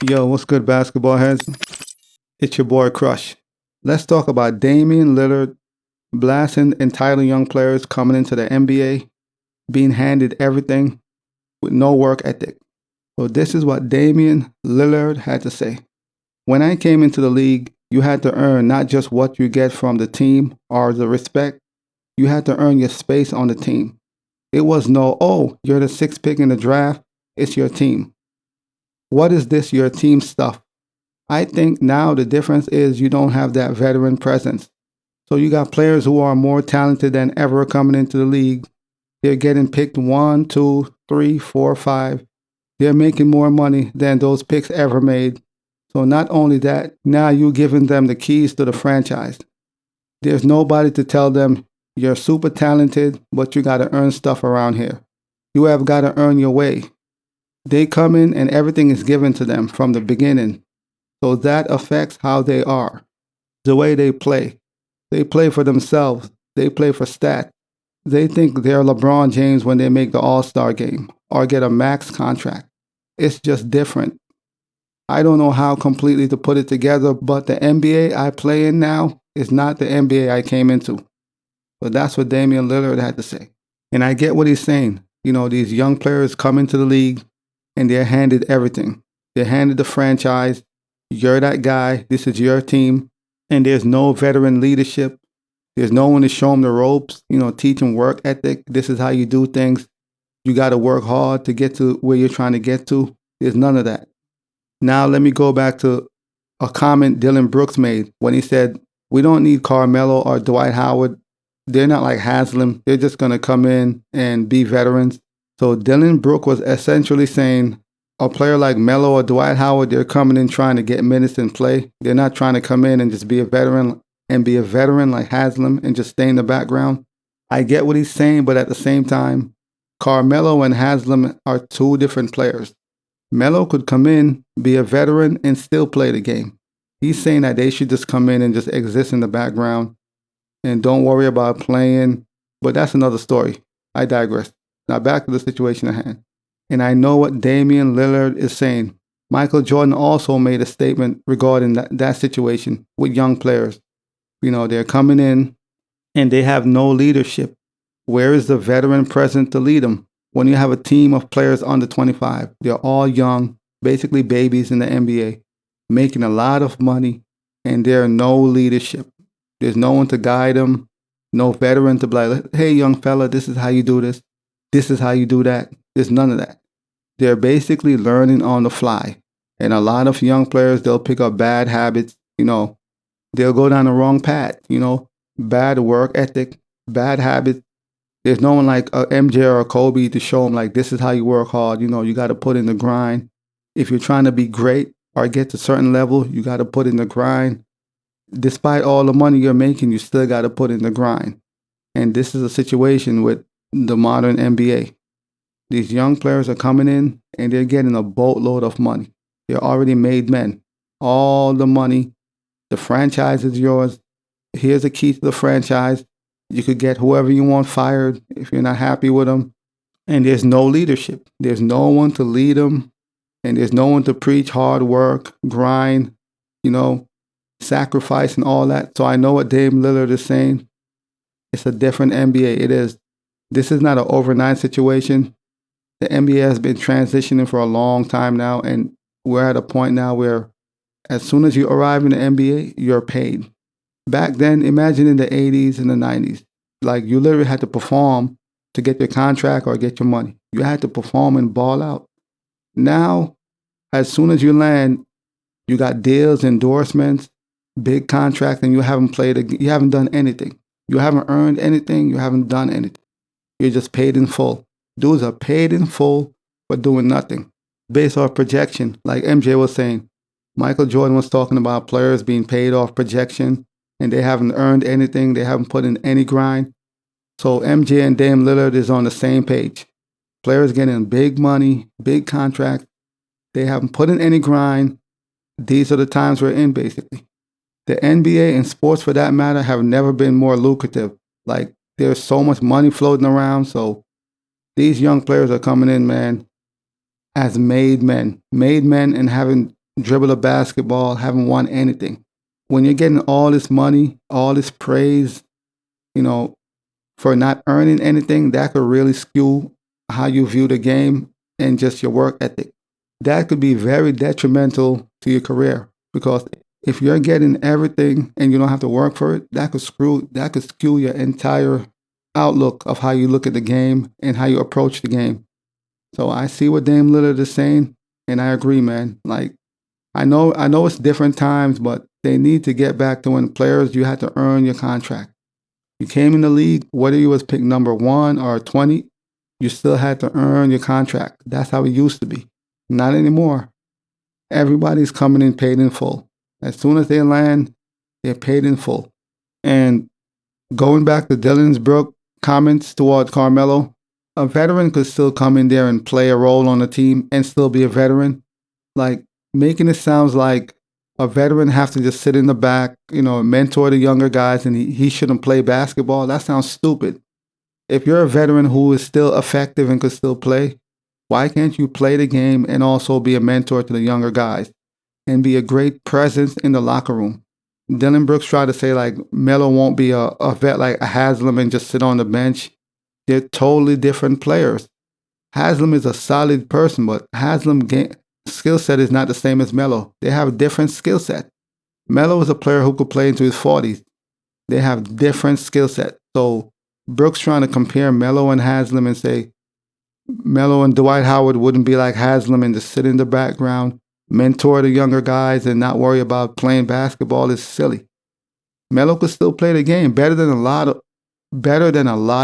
Yo, what's good, basketball heads? It's your boy Crush. Let's talk about Damian Lillard blasting entitled young players coming into the NBA, being handed everything with no work ethic. So this is what Damian Lillard had to say. When I came into the league, you had to earn not just what you get from the team or the respect, you had to earn your space on the team. It was no, oh, you're the sixth pick in the draft, it's your team. What is this, your team stuff? I think now the difference is you don't have that veteran presence. So you got players who are more talented than ever coming into the league. They're getting picked 1, 2, 3, 4, 5. They're making more money than those picks ever made. So not only that, now you're giving them the keys to the franchise. There's nobody to tell them you're super talented, but you got to earn stuff around here. You have got to earn your way. They come in and everything is given to them from the beginning. So that affects how they are, the way they play. They play for themselves. They play for stats. They think they're LeBron James when they make the All-Star game or get a max contract. It's just different. I don't know how completely to put it together, but the NBA I play in now is not the NBA I came into. But that's what Damian Lillard had to say. And I get what he's saying. You know, these young players come into the league and they're handed everything. They're handed the franchise. You're that guy. This is your team. And there's no veteran leadership. There's no one to show them the ropes, teach them work ethic. This is how you do things. You got to work hard to get to where you're trying to get to. There's none of that. Now, let me go back to a comment Dylan Brooks made when he said, we don't need Carmelo or Dwight Howard. They're not like Haslam. They're just going to come in and be veterans. So Dylan Brooks was essentially saying a player like Melo or Dwight Howard, they're coming in trying to get minutes and play. They're not trying to come in and just be a veteran like Haslam and just stay in the background. I get what he's saying, but at the same time, Carmelo and Haslam are two different players. Melo could come in, be a veteran, and still play the game. He's saying that they should just come in and just exist in the background and don't worry about playing. But that's another story. I digress. Now back to the situation at hand. And I know what Damian Lillard is saying. Michael Jordan also made a statement regarding that situation with young players. They're coming in and they have no leadership. Where is the veteran present to lead them? When you have a team of players under 25, they're all young, basically babies in the NBA, making a lot of money, and there's no leadership. There's no one to guide them, no veteran to be like, hey, young fella, this is how you do this. This is how you do that. There's none of that. They're basically learning on the fly. And a lot of young players, they'll pick up bad habits, they'll go down the wrong path, bad work ethic, bad habits. There's no one like a MJ or a Kobe to show them like, this is how you work hard. You got to put in the grind. If you're trying to be great or get to a certain level, you got to put in the grind. Despite all the money you're making, you still got to put in the grind. And this is a situation with the modern NBA. These young players are coming in and they're getting a boatload of money. They're already made men. All the money. The franchise is yours. Here's the key to the franchise. You could get whoever you want fired if you're not happy with them. And there's no leadership. There's no one to lead them. And there's no one to preach hard work, grind, sacrifice and all that. So I know what Dame Lillard is saying. It's a different NBA. It is. This is not an overnight situation. The NBA has been transitioning for a long time now. And we're at a point now where as soon as you arrive in the NBA, you're paid. Back then, imagine in the 80s and the 90s, like you literally had to perform to get your contract or get your money. You had to perform and ball out. Now, as soon as you land, you got deals, endorsements, big contracts, and you haven't done anything. You haven't earned anything. You haven't done anything. You're just paid in full. Dudes are paid in full for doing nothing. Based off projection, like MJ was saying, Michael Jordan was talking about players being paid off projection. And they haven't earned anything. They haven't put in any grind. So MJ and Dame Lillard is on the same page. Players getting big money, big contract. They haven't put in any grind. These are the times we're in, basically. The NBA and sports, for that matter, have never been more lucrative. Like, there's so much money floating around. So these young players are coming in, man, as made men and having dribble a basketball, haven't won anything. When you're getting all this money, all this praise, you know, for not earning anything, that could really skew how you view the game and just your work ethic. That could be very detrimental to your career because if you're getting everything and you don't have to work for it, that could skew your entire outlook of how you look at the game and how you approach the game. So I see what Dame Lillard is saying, and I agree, man. Like I know it's different times, but they need to get back to when players you had to earn your contract. You came in the league, whether you was picked number 1 or 20, you still had to earn your contract. That's how it used to be. Not anymore. Everybody's coming in paid in full. As soon as they land, they're paid in full. And going back to Dylan's Brook comments toward Carmelo, a veteran could still come in there and play a role on the team and still be a veteran. Like making it sounds like a veteran have to just sit in the back, mentor the younger guys and he shouldn't play basketball. That sounds stupid. If you're a veteran who is still effective and could still play, why can't you play the game and also be a mentor to the younger guys and be a great presence in the locker room? Dylan Brooks tried to say like Melo won't be a vet like a Haslam and just sit on the bench. They're totally different players. Haslam is a solid person, but Haslam skill set is not the same as Melo. They have a different skill set. Melo is a player who could play into his 40s. They have different skill set. So Brooks trying to compare Melo and Haslam and say Melo and Dwight Howard wouldn't be like Haslam and just sit in the background, mentor the younger guys and not worry about playing basketball is silly. Melo could still play the game better than a lot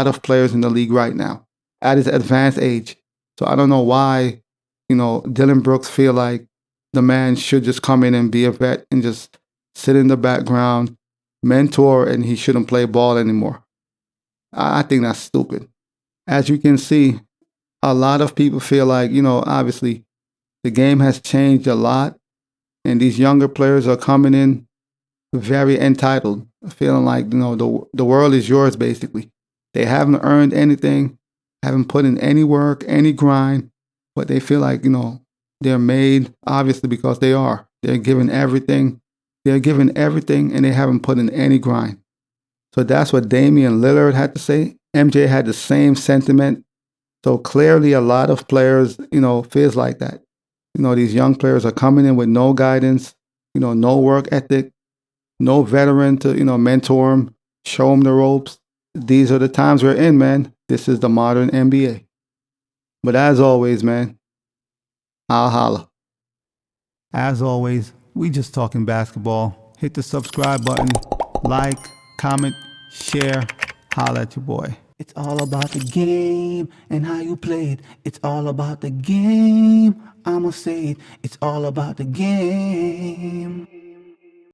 of players in the league right now at his advanced age. So I don't know why, Dylan Brooks feel like the man should just come in and be a vet and just sit in the background, mentor, and he shouldn't play ball anymore. I think that's stupid. As you can see, a lot of people feel like, obviously the game has changed a lot and these younger players are coming in very entitled, feeling like, the world is yours basically. They haven't earned anything, haven't put in any work, any grind, but they feel like, they're made obviously because they are. They're given everything. They're given everything and they haven't put in any grind. So that's what Damian Lillard had to say. MJ had the same sentiment. So clearly a lot of players, feels like that. These young players are coming in with no guidance, no work ethic, no veteran to, mentor them, show them the ropes. These are the times we're in, man. This is the modern NBA. But as always, man, I'll holla. As always, we just talking basketball. Hit the subscribe button, like, comment, share, holla at your boy. It's all about the game and how you play it. It's all about the game. I'ma say it. It's all about the game.